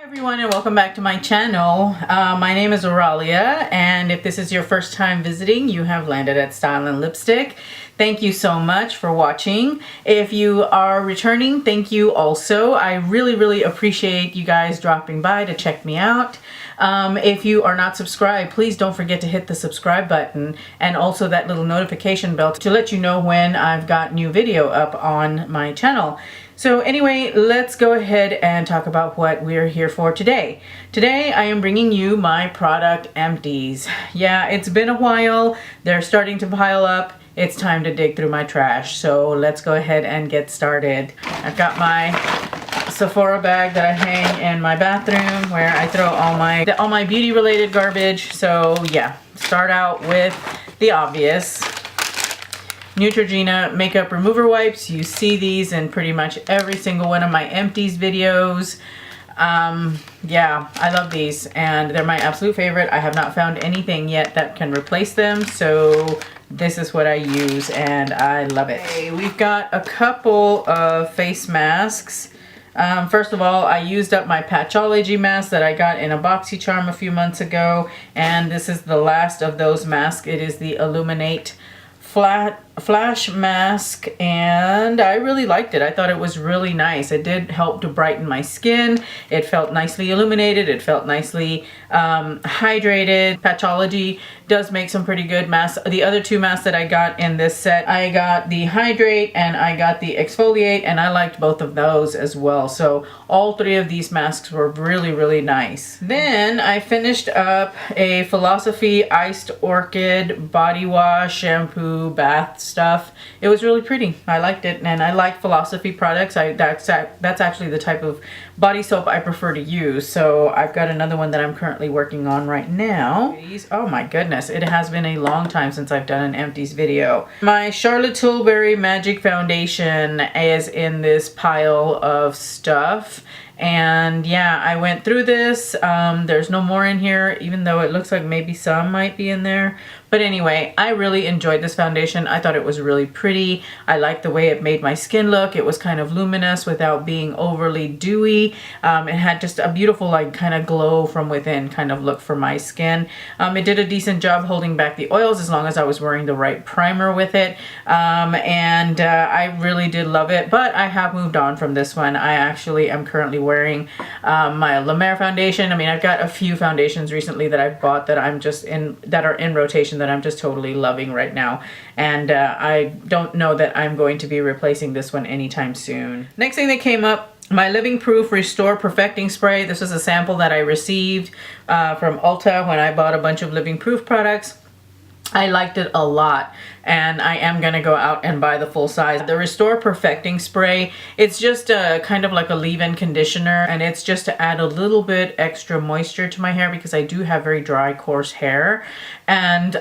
Everyone, and welcome back to my channel. My name is Aurelia, and if this is your first time visiting, you have landed at Style and Lipstick. Thank you so much for watching. If you are returning, thank you also. I really appreciate you guys dropping by to check me out. If you are not subscribed, please don't forget to hit the subscribe button and also that little notification bell to let you know when I've got new video up on my channel. So anyway, let's go ahead and talk about what we're here for today. Today I am bringing you my product Empties. Yeah, it's been a while. They're starting to pile up. It's time to dig through my trash. So let's go ahead and get started. I've got my Sephora bag that I hang in my bathroom where I throw all my beauty related garbage. So yeah, start out with the obvious. Neutrogena makeup remover wipes. You see these in pretty much every single one of my Empties videos. Yeah, I love these and they're my absolute favorite. I have not found anything yet that can replace them, so this is what I use and I love it. Okay, we've got a couple of face masks. First of all, I used up my Patchology mask that I got in a BoxyCharm a few months ago, and this is the last of those masks. It is the Illuminate Flash mask, and I really liked it. I thought it was really nice. It did help to brighten my skin. It felt nicely illuminated. It felt nicely hydrated. Patchology does make some pretty good masks. The other two masks that I got in this set, I got the Hydrate and I got the Exfoliate, and I liked both of those as well. So all three of these masks were really nice. Then I finished up a Philosophy Iced Orchid body wash, shampoo, bath stuff. It was really pretty. I liked it, and I like Philosophy products. That's actually the type of body soap I prefer to use. So I've got another one that I'm currently working on right now. Oh my goodness, it has been a long time since I've done an Empties video. My Charlotte Tilbury Magic Foundation is in this pile of stuff. And yeah, I went through this. There's no more in here, even though it looks like maybe some might be in there. But anyway, I really enjoyed this foundation. I thought it was really pretty. I liked the way it made my skin look. It was kind of luminous without being overly dewy. It had just a beautiful, like, kind of glow from within kind of look for my skin. It did a decent job holding back the oils as long as I was wearing the right primer with it. I really did love it, but I have moved on from this one. I actually am currently wearing my La Mer foundation. I mean, I've got a few foundations recently that I've bought that that are in rotation that I'm just totally loving right now, and I don't know that I'm going to be replacing this one anytime soon. Next thing that came up, my Living Proof Restore Perfecting Spray. This was a sample that I received from Ulta when I bought a bunch of Living Proof products. I liked it a lot, and I am going to go out and buy the full size. The Restore Perfecting Spray, it's just kind of like a leave-in conditioner, and it's just to add a little bit extra moisture to my hair because I do have very dry, coarse hair. And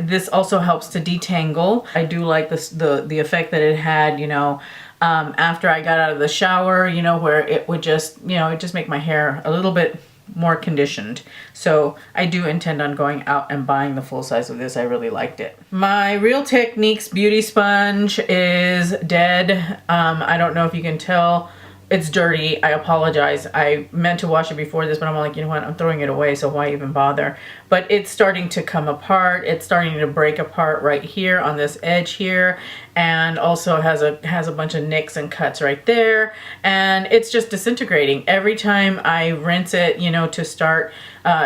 this also helps to detangle. I do like this, the effect that it had, you know, after I got out of the shower, you know, where it would just, you know, it just make my hair a little bit more conditioned. So I do intend on going out and buying the full size of this. I really liked it. My Real Techniques beauty sponge is dead. I don't know if you can tell. It's dirty. I apologize. I meant to wash it before this, but I'm like, you know what? I'm throwing it away, so why even bother? But it's starting to come apart. It's starting to break apart right here on this edge here, and also has a bunch of nicks and cuts right there, and it's just disintegrating. Every time I rinse it, you know, to start,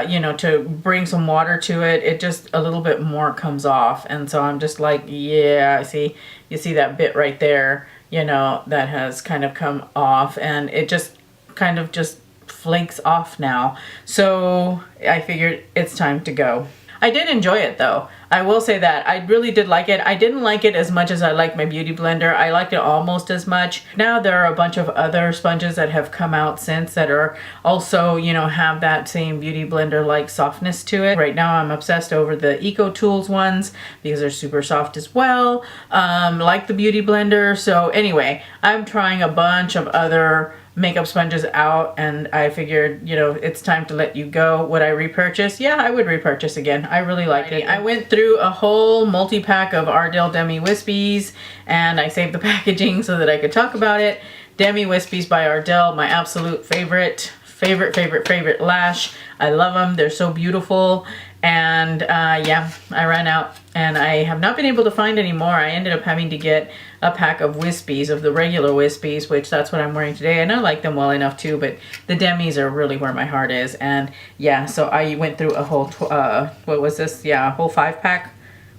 you know, to bring some water to it, it just a little bit more comes off, and so I'm just like, yeah, see, you see that bit right there, you know, that has kind of come off, and it just kind of just flakes off now. So I figured it's time to go. I did enjoy it though. I will say that. I really did like it. I didn't like it as much as I liked my beauty blender. I liked it almost as much. Now there are a bunch of other sponges that have come out since that are also, you know, have that same beauty blender like softness to it. Right now I'm obsessed over the Eco Tools ones because they're super soft as well, like the beauty blender. So anyway, I'm trying a bunch of other makeup sponges out, and I figured, you know, it's time to let you go. Would I repurchase? Yeah, I would repurchase again. I really liked it. I went through a whole multi-pack of Ardell Demi Wispies, and I saved the packaging so that I could talk about it. Demi Wispies by Ardell, my absolute favorite favorite lash. I love them. They're so beautiful. And yeah, I ran out and I have not been able to find any more. I ended up having to get a pack of Wispies, of the regular Wispies, which that's what I'm wearing today. And I like them well enough too, but the Demis are really where my heart is. And yeah, so I went through a whole, what was this? Yeah, a whole 5-pack.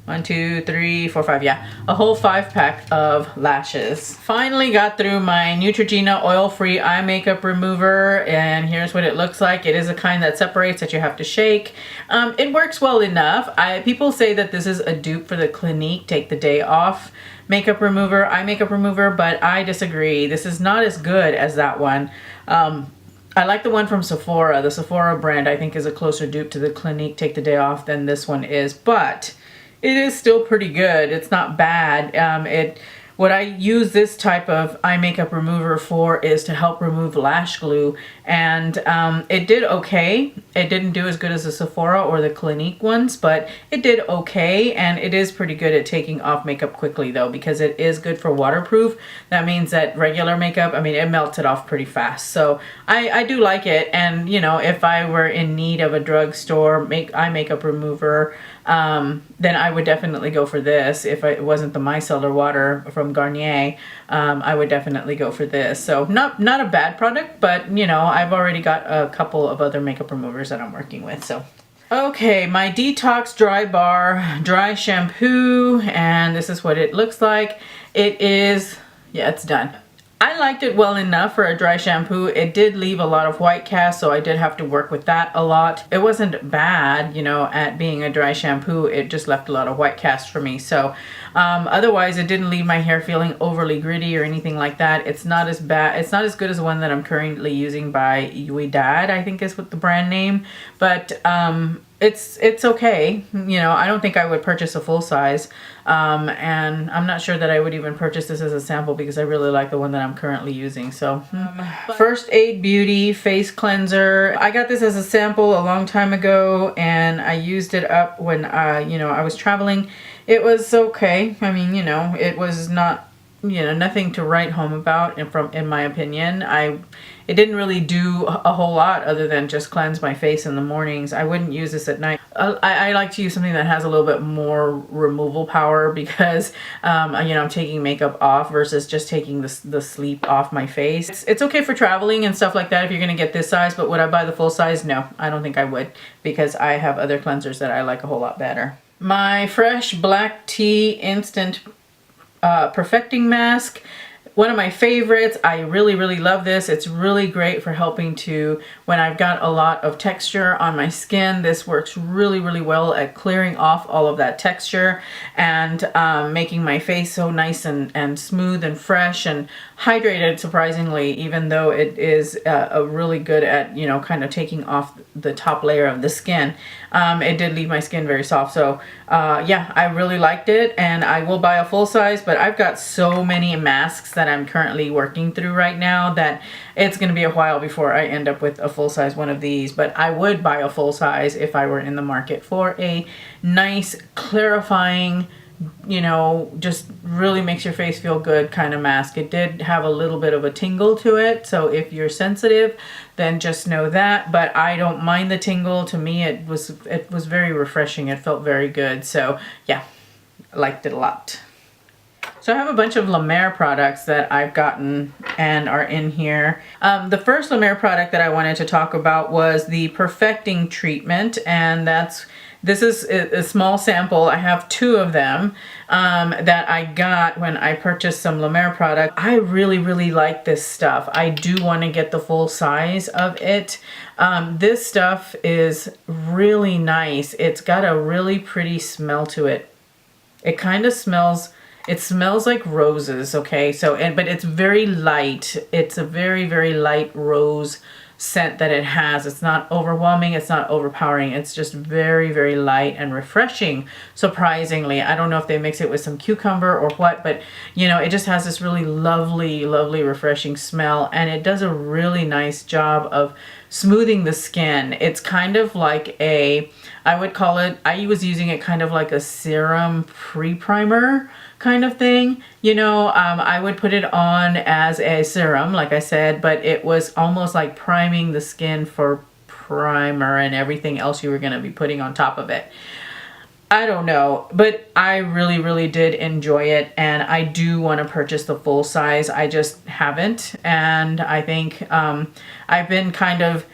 1, 2, 3, 4, 5, yeah. A whole 5-pack of lashes. Finally got through my Neutrogena oil-free eye makeup remover, and here's what it looks like. It is a kind that separates, that you have to shake. It works well enough. People say that this is a dupe for the Clinique Take the Day Off makeup remover, eye makeup remover, but I disagree. This is not as good as that one. I like the one from Sephora. The Sephora brand I think is a closer dupe to the Clinique Take the Day Off than this one is, but it is still pretty good. It's not bad. What I use this type of eye makeup remover for is to help remove lash glue, and it did okay. It didn't do as good as the Sephora or the Clinique ones, but it did okay, and it is pretty good at taking off makeup quickly though, because it is good for waterproof. That means that regular makeup, I mean, it melts it off pretty fast. So I do like it, and you know, if I were in need of a drugstore eye makeup remover, then I would definitely go for this. If it wasn't the micellar water from Garnier, I would definitely go for this. So not a bad product, but you know, I've already got a couple of other makeup removers that I'm working with. So okay, my Detox Dry Bar dry shampoo, and this is what it looks like. It is, yeah, it's done. I liked it well enough for a dry shampoo. It did leave a lot of white cast, so I did have to work with that a lot. It wasn't bad, you know, at being a dry shampoo. It just left a lot of white cast for me. So otherwise, it didn't leave my hair feeling overly gritty or anything like that. It's not as bad. It's not as good as the one that I'm currently using by Ouidad, I think is what the brand name. But it's okay. You know, I don't think I would purchase a full size. And I'm not sure that I would even purchase this as a sample because I really like the one that I'm currently using. So First Aid Beauty Face Cleanser. I got this as a sample a long time ago, and I used it up when you know, I was traveling. It was okay. I mean, you know, it was not, you know, nothing to write home about in my opinion. It didn't really do a whole lot other than just cleanse my face in the mornings. I wouldn't use this at night. I like to use something that has a little bit more removal power because, you know, I'm taking makeup off versus just taking the sleep off my face. It's okay for traveling and stuff like that if you're going to get this size, but would I buy the full size? No, I don't think I would, because I have other cleansers that I like a whole lot better. My Fresh Black Tea Instant Perfecting Mask. One of my favorites. I really love this. It's really great for helping to, when I've got a lot of texture on my skin, this works really well at clearing off all of that texture and making my face so nice and smooth and fresh and hydrated, surprisingly, even though it is really good at, you know, kind of taking off the top layer of the skin. It did leave my skin very soft. So yeah, I really liked it, and I will buy a full size, but I've got so many masks that I'm currently working through right now that it's going to be a while before I end up with a full size one of these. But I would buy a full size if I were in the market for a nice clarifying, you know, just really makes your face feel good kind of mask. It did have a little bit of a tingle to it, so if you're sensitive, then just know that. But I don't mind the tingle. To me, it was very refreshing. It felt very good. So yeah, I liked it a lot. So I have a bunch of La Mer products that I've gotten and are in here. The first La Mer product that I wanted to talk about was the Perfecting Treatment, and this is a small sample. I have 2 of them that I got when I purchased some La Mer product. I really like this stuff. I do want to get the full size of it. This stuff is really nice. It's got a really pretty smell to it. It kind of smells, it smells like roses, okay? So, but it's very light. It's a very light rose scent that it has. It's not overwhelming, it's not overpowering. It's just very light and refreshing, surprisingly. I don't know if they mix it with some cucumber or what, but you know, it just has this really lovely refreshing smell, and it does a really nice job of smoothing the skin. It's kind of like a, I would call it, I was using it kind of like a serum pre-primer kind of thing. You know, I would put it on as a serum, like I said, but it was almost like priming the skin for primer and everything else you were going to be putting on top of it. I don't know, but I really did enjoy it, and I do want to purchase the full size. I just haven't, and I think I've been kind of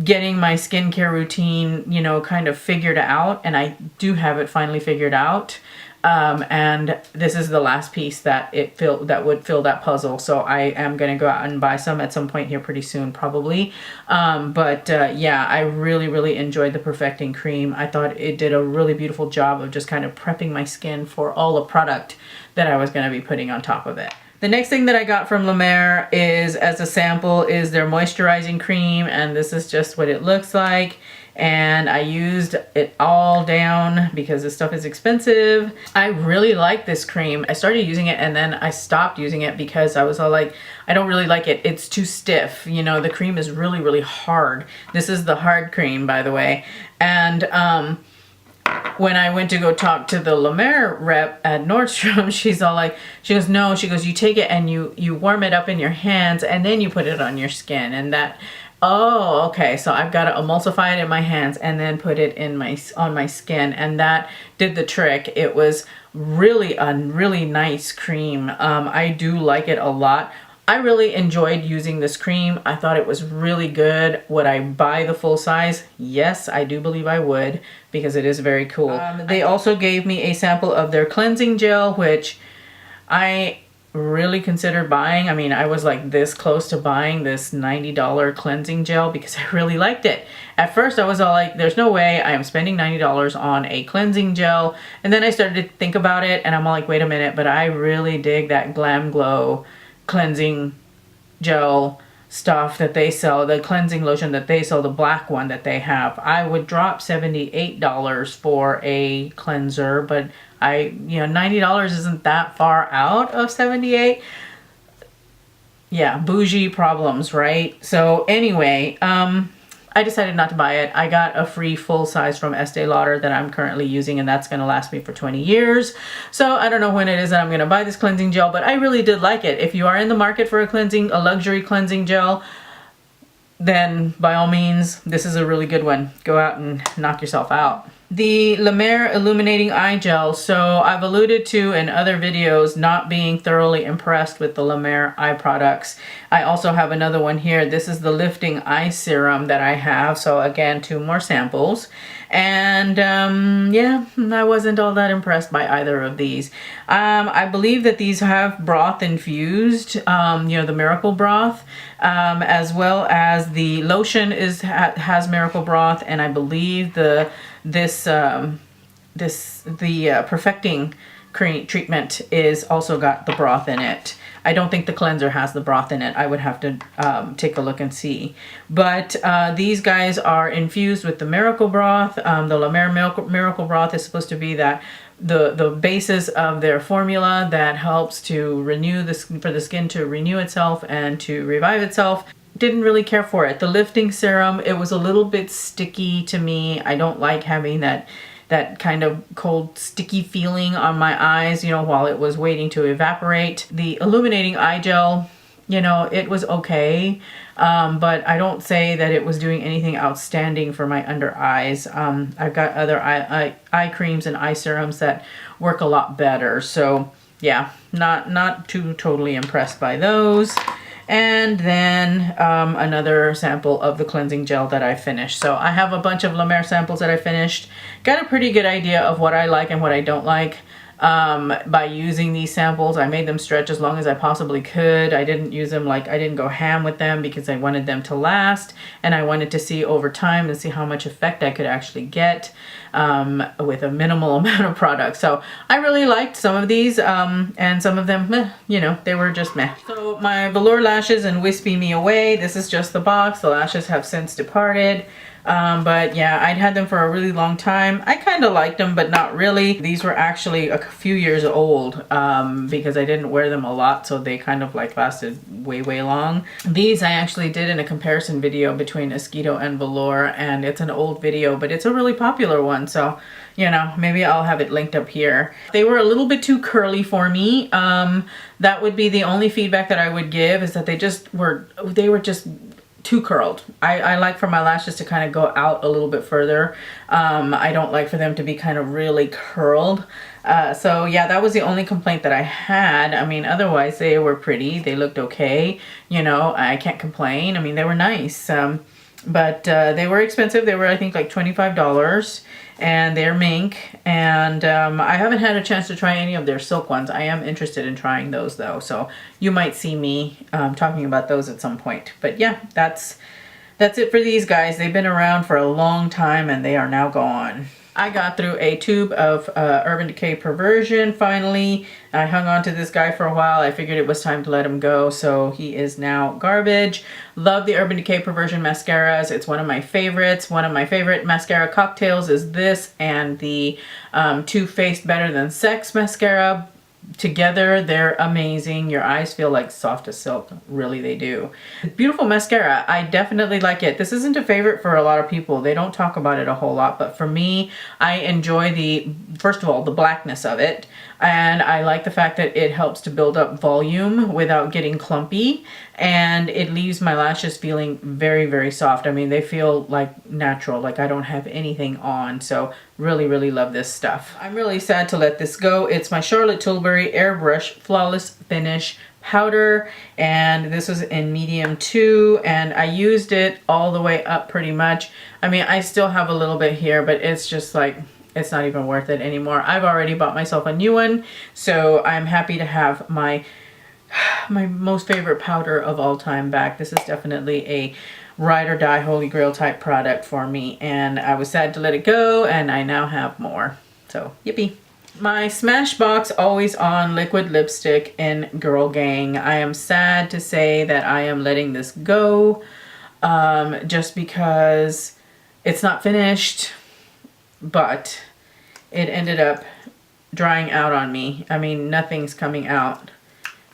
getting my skincare routine, you know, kind of figured out, and I do have it finally figured out. And this is the last piece that would fill that puzzle. So I am going to go out and buy some at some point here pretty soon, probably. Yeah, I really enjoyed the Perfecting Cream. I thought it did a really beautiful job of just kind of prepping my skin for all the product that I was going to be putting on top of it. The next thing that I got from La Mer is, as a sample, is their moisturizing cream, and this is just what it looks like. And I used it all down because this stuff is expensive. I really like this cream. I started using it and then I stopped using it because I was all like, I don't really like it. It's too stiff. You know, the cream is really hard. This is the hard cream, by the way. And when I went to go talk to the La Mer rep at Nordstrom, she's all like, she goes, no, she goes, you take it and you warm it up in your hands and then you put it on your skin. And that, oh, okay, so I've got to emulsify it in my hands and then put it in on my skin, and that did the trick. It was really a really nice cream. I do like it a lot. I really enjoyed using this cream. I thought it was really good. Would I buy the full size? Yes, I do believe I would, because it is very cool. They also gave me a sample of their cleansing gel, which I really considered buying. I mean, I was like this close to buying this $90 cleansing gel because I really liked it. At first I was all like, there's no way I am spending $90 on a cleansing gel. And then I started to think about it and I'm all like, wait a minute, but I really dig that Glam Glow cleansing gel stuff that they sell, the cleansing lotion that they sell, the black one that they have. I would drop $78 for a cleanser, but you know, $90 isn't that far out of $78. Yeah, bougie problems, right? So anyway, I decided not to buy it. I got a free full size from Estee Lauder that I'm currently using, and that's going to last me for 20 years. So I don't know when it is that I'm going to buy this cleansing gel, but I really did like it. If you are in the market for a luxury cleansing gel, then by all means, this is a really good one. Go out and knock yourself out. The La Mer Illuminating Eye Gel. So I've alluded to in other videos not being thoroughly impressed with the La Mer eye products. I also have another one here. This is the Lifting Eye Serum that I have. So again, 2 more samples. And yeah, I wasn't all that impressed by either of these. I believe that these have broth infused, you know, the Miracle Broth, as well as the lotion has Miracle Broth, and I believe the Perfecting Treatment is also got the broth in it. I don't think the cleanser has the broth in it. I would have to take a look and see. But these guys are infused with the Miracle Broth. The La Mer Miracle Broth is supposed to be that the basis of their formula that helps to renew for the skin to renew itself and to revive itself. Didn't really care for it. The lifting serum, it was a little bit sticky to me. I don't like having that kind of cold, sticky feeling on my eyes, you know, while it was waiting to evaporate. The Illuminating Eye Gel, you know, it was okay, but I don't say that it was doing anything outstanding for my under eyes. I've got other eye creams and eye serums that work a lot better. So yeah, not too totally impressed by those. And then another sample of the cleansing gel that I finished. So I have a bunch of La Mer samples that I finished. Got a pretty good idea of what I like and what I don't like by using these samples. I made them stretch as long as I possibly could. I didn't use them I didn't go ham with them because I wanted them to last, and I wanted to see over time and see how much effect I could actually get with a minimal amount of product. So I really liked some of these, and some of them, meh, you know, they were just meh. So my Velour lashes and Wispie Me Away. This is just the box. The lashes have since departed. But yeah, I'd had them for a really long time. I kind of liked them, but not really. These were actually a few years old because I didn't wear them a lot, so they kind of like lasted way long. These I actually did in a comparison video between Espresso and Velour, and it's an old video, but it's a really popular one, so you know, maybe I'll have it linked up here. They were a little bit too curly for me. That would be the only feedback that I would give, is that they were just too curled. I like for my lashes to kind of go out a little bit further. I don't like for them to be kind of really curled. So yeah, that was the only complaint that I had. I mean, otherwise they were pretty. They looked okay. You know, I can't complain. I mean, they were nice. But they were expensive. They were, I think, like $25. And they're mink, and I haven't had a chance to try any of their silk ones. I am interested in trying those though, so you might see me talking about those at some point. But yeah, that's it for these guys. They've been around for a long time and they are now gone. I got through a tube of Urban Decay Perversion finally. I hung on to this guy for a while. I figured it was time to let him go, so he is now garbage. Love the Urban Decay Perversion mascaras. It's one of my favorites. One of my favorite mascara cocktails is this and the Too Faced Better Than Sex mascara. Together, they're amazing. Your eyes feel like soft as silk. Really, they do. Beautiful mascara. I definitely like it. This isn't a favorite for a lot of people. They don't talk about it a whole lot, but for me, I enjoy first of all, the blackness of it. And I like the fact that it helps to build up volume without getting clumpy. And it leaves my lashes feeling very soft. I mean, they feel like natural, like I don't have anything on. So really love this stuff. I'm really sad to let this go. It's my Charlotte Tilbury Airbrush Flawless Finish powder, and this was in medium 2, and I used it all the way up pretty much. I mean, I still have a little bit here, but it's just like, it's not even worth it anymore. I've already bought myself a new one, so I'm happy to have my most favorite powder of all time back. This is definitely a ride or die holy grail type product for me, and I was sad to let it go, and I now have more. So yippee. My Smashbox Always On liquid lipstick in Girl Gang. I am sad to say that I am letting this go just because it's not finished, but it ended up drying out on me. I mean, nothing's coming out.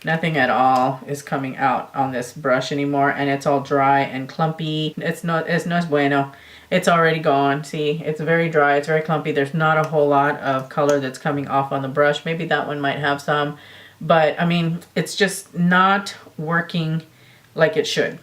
Nothing at all is coming out on this brush anymore, and it's all dry and clumpy. It's no bueno. It's already gone. See, it's very dry, it's very clumpy. There's not a whole lot of color that's coming off on the brush. Maybe that one might have some, but I mean, it's just not working like it should.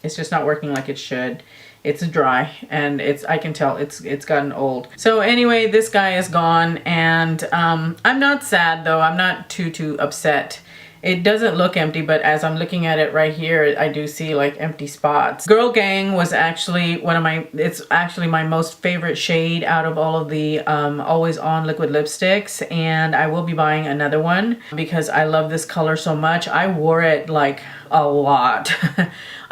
It's just not working like it should. It's dry, and I can tell it's gotten old. So anyway, this guy is gone, and I'm not sad though. I'm not too upset. It doesn't look empty, but as I'm looking at it right here, I do see like empty spots. Girl Gang was actually it's actually my most favorite shade out of all of the Always On liquid lipsticks, and I will be buying another one because I love this color so much. I wore it like a lot.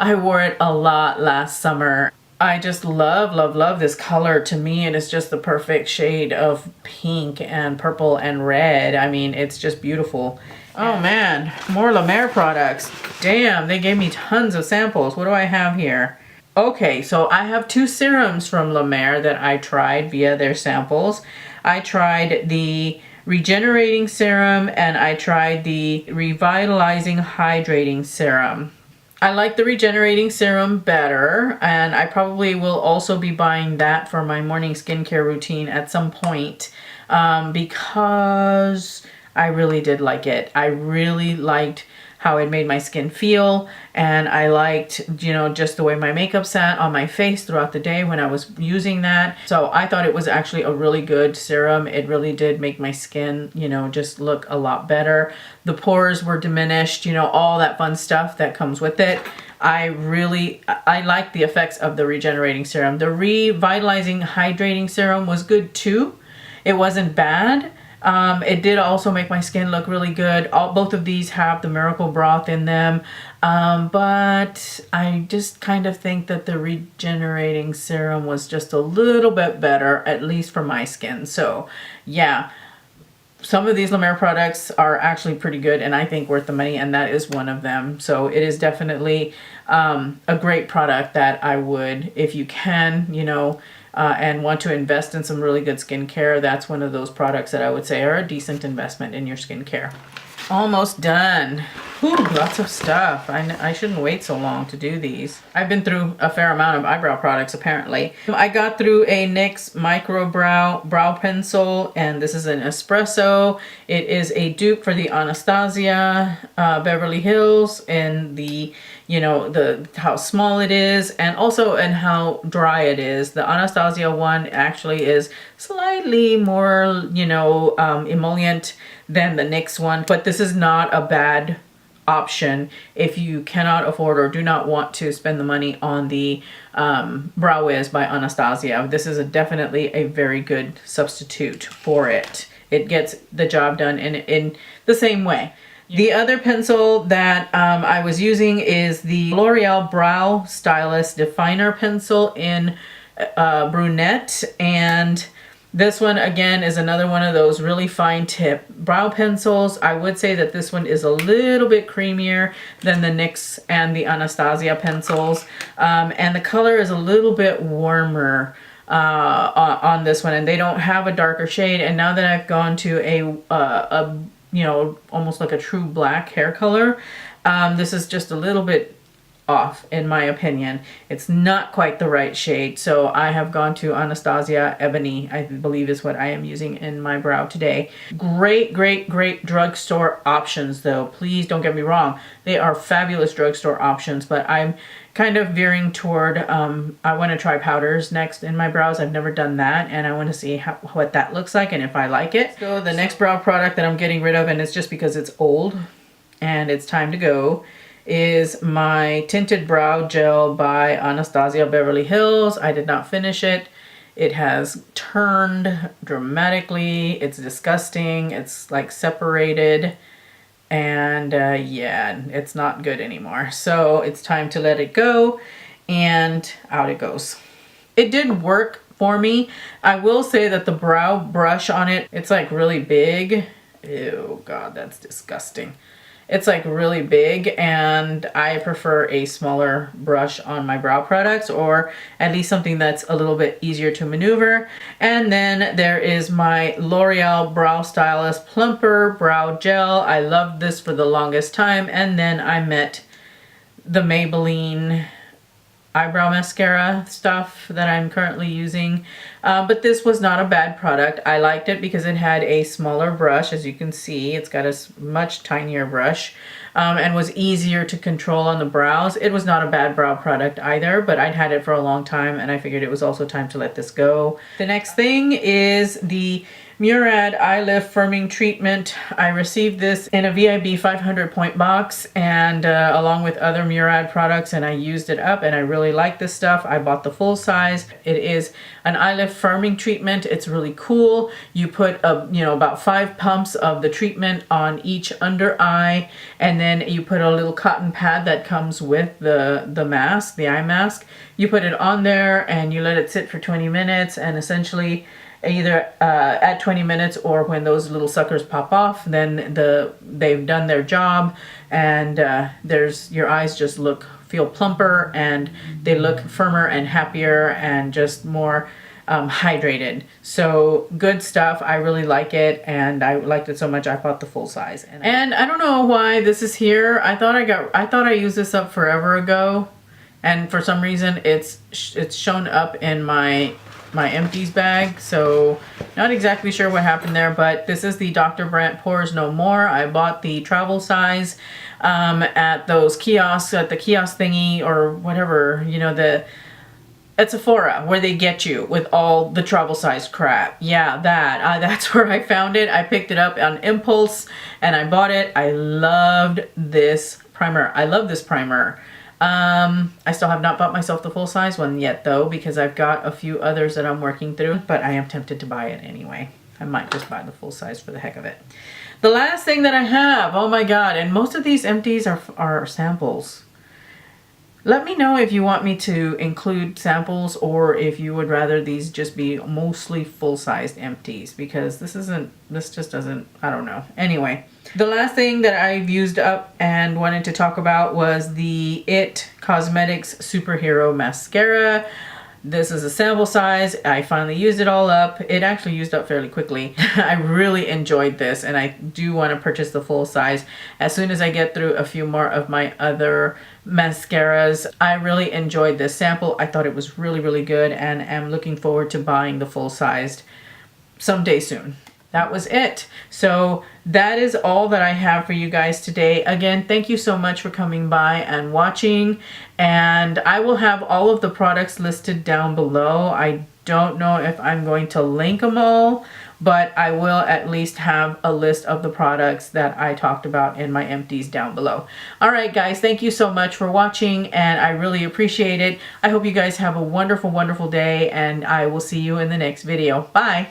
I wore it a lot last summer. I just love this color. To me, it is just the perfect shade of pink and purple and red. I mean, it's just beautiful. Oh man, more La Mer products. Damn, they gave me tons of samples. What do I have here? Okay, so I have 2 serums from La Mer that I tried via their samples. I tried the Regenerating Serum and I tried the Revitalizing Hydrating Serum. I like the Regenerating Serum better, and I probably will also be buying that for my morning skincare routine at some point because I really did like it. I really liked how it made my skin feel, and I liked, you know, just the way my makeup sat on my face throughout the day when I was using that. So I thought it was actually a really good serum. It really did make my skin, you know, just look a lot better. The pores were diminished, you know, all that fun stuff that comes with it. I like the effects of the Regenerating Serum. The Revitalizing Hydrating Serum was good too. It wasn't bad. It did also make my skin look really good. Both of these have the Miracle Broth in them, but I just kind of think that the Regenerating Serum was just a little bit better, at least for my skin. So yeah, some of these La Mer products are actually pretty good and I think worth the money, and that is one of them. So it is definitely a great product that I would, if you can, you know, and want to invest in some really good skincare, that's one of those products that I would say are a decent investment in your skincare. Almost done. Whew, lots of stuff. I shouldn't wait so long to do these. I've been through a fair amount of eyebrow products apparently. I got through a NYX Micro Brow Pencil, and this is an Espresso. It is a dupe for the Anastasia Beverly Hills, and the, you know, how small it is, and also and how dry it is. The Anastasia one actually is slightly more, you know, emollient than the NYX one, but this is not a bad option if you cannot afford or do not want to spend the money on the Brow Wiz by Anastasia. This is definitely a very good substitute for it. It gets the job done in the same way. The other pencil that I was using is the L'Oreal Brow Stylist Definer Pencil in Brunette, and this one again is another one of those really fine tip brow pencils. I would say that this one is a little bit creamier than the NYX and the Anastasia pencils, and the color is a little bit warmer on this one, and they don't have a darker shade. And now that I've gone to a you know, almost like a true black hair color, this is just a little bit off in my opinion. It's not quite the right shade, so I have gone to Anastasia Ebony, I believe is what I am using in my brow today. Great drugstore options though. Please don't get me wrong, they are fabulous drugstore options, but I'm kind of veering toward I want to try powders next in my brows. I've never done that, and I want to see what that looks like and if I like it. So the next brow product that I'm getting rid of, and it's just because it's old and it's time to go, is my Tinted Brow Gel by Anastasia Beverly Hills. I did not finish it. It has turned dramatically. It's disgusting. It's like separated, and yeah, it's not good anymore. So it's time to let it go, and out it goes. It did work for me. I will say that the brow brush on it, it's like really big. Ew, God, that's disgusting. It's like really big, and I prefer a smaller brush on my brow products, or at least something that's a little bit easier to maneuver. And then there is my L'Oreal Brow Stylist Plumper Brow Gel. I loved this for the longest time, and then I met the Maybelline eyebrow mascara stuff that I'm currently using, but this was not a bad product. I liked it because it had a smaller brush. As you can see, it's got a much tinier brush, and was easier to control on the brows. It was not a bad brow product either, but I'd had it for a long time, and I figured it was also time to let this go. The next thing is the Murad Eye Lift Firming Treatment. I received this in a VIB 500 point box, and along with other Murad products, and I used it up, and I really like this stuff. I bought the full size. It is an eye lift firming treatment. It's really cool. You put you know, about 5 pumps of the treatment on each under eye, and then you put a little cotton pad that comes with the mask, the eye mask. You put it on there and you let it sit for 20 minutes, and essentially either at 20 minutes or when those little suckers pop off, then they've done their job, and your eyes just feel plumper, and they look firmer and happier and just more hydrated. So good stuff. I really like it, and I liked it so much I bought the full size. And I don't know why this is here. I thought I used this up forever ago, and for some reason it's shown up in my Empties bag, so not exactly sure what happened there, but this is the Dr. Brandt Pores No More. I bought the travel size at those kiosks, at the kiosk thingy or whatever, you know, at Sephora, where they get you with all the travel size crap. Yeah, that's where I found it. I picked it up on impulse and I bought it. I loved this primer. I love this primer. I still have not bought myself the full size one yet though, because I've got a few others that I'm working through, but I am tempted to buy it anyway. I might just buy the full size for the heck of it. The last thing that I have, oh my God, and most of these empties are samples. Let me know if you want me to include samples or if you would rather these just be mostly full-sized empties, because this just doesn't, I don't know. Anyway, the last thing that I've used up and wanted to talk about was the IT Cosmetics Superhero Mascara. This is a sample size. I finally used it all up. It actually used up fairly quickly. I really enjoyed this, and I do want to purchase the full size as soon as I get through a few more of my other mascaras. I really enjoyed this sample. I thought it was really, really good, and am looking forward to buying the full sized someday soon. That was it. So that is all that I have for you guys today. Again, thank you so much for coming by and watching. And I will have all of the products listed down below. I don't know if I'm going to link them all, but I will at least have a list of the products that I talked about in my empties down below. All right, guys, thank you so much for watching, and I really appreciate it. I hope you guys have a wonderful, wonderful day, and I will see you in the next video. Bye.